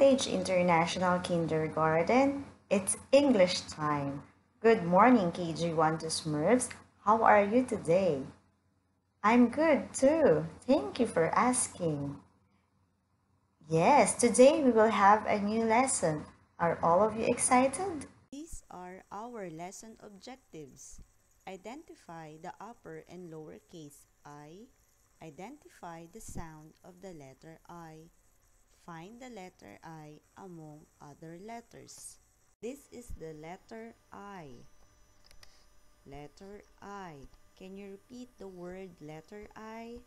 Advantage International Kindergarten. It's English time. Good morning, KG1 to Smurfs. How are you today? I'm good too. Thank you for asking. Yes, today we will have a new lesson. Are all of you excited? These are our lesson objectives. Identify the upper and lower case I. Identify the sound of the letter I. Find the letter I among other letters. This is the letter I. Letter I. Can you repeat the word letter I?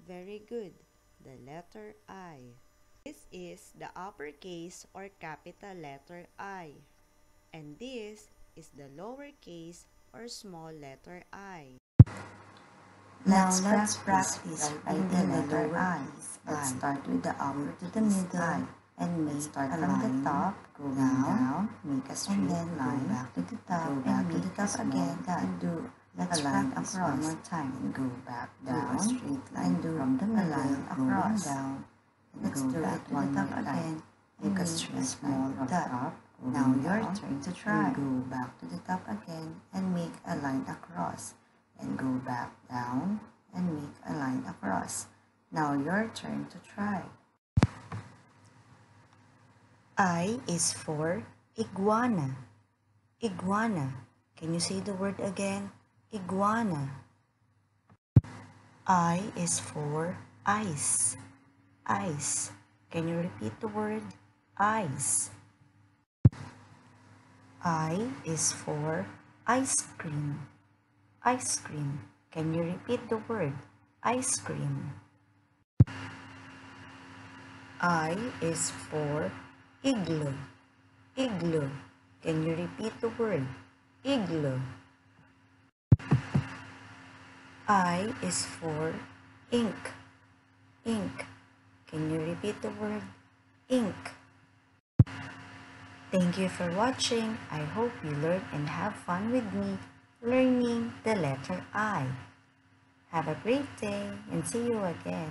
Very good. The letter I. This is the uppercase or capital letter I. And this is the lowercase or small letter I. Let's practice writing the letter I. Let's start with the upper to the middle and make start from the top, go down, make a straight line, go back to the top, go back to the top again, and do let's line across one more time, and go back down, a straight line, and do from the middle across, down, and let's do it one more again, make a straight line from the top. Now your turn to try. Go back to the top again and make a line across. And go back down and make a line across. Now your turn to try. I is for iguana. Iguana. Can you say the word again? Iguana. I is for ice. Ice. Can you repeat the word? Ice. I is for ice cream. Ice cream. Can you repeat the word? Ice cream. I is for igloo. Igloo. Can you repeat the word? Igloo. I is for ink. Ink. Can you repeat the word? Ink. Thank you for watching. I hope you learned and have fun with me learning the letter I. Have a great day and see you again.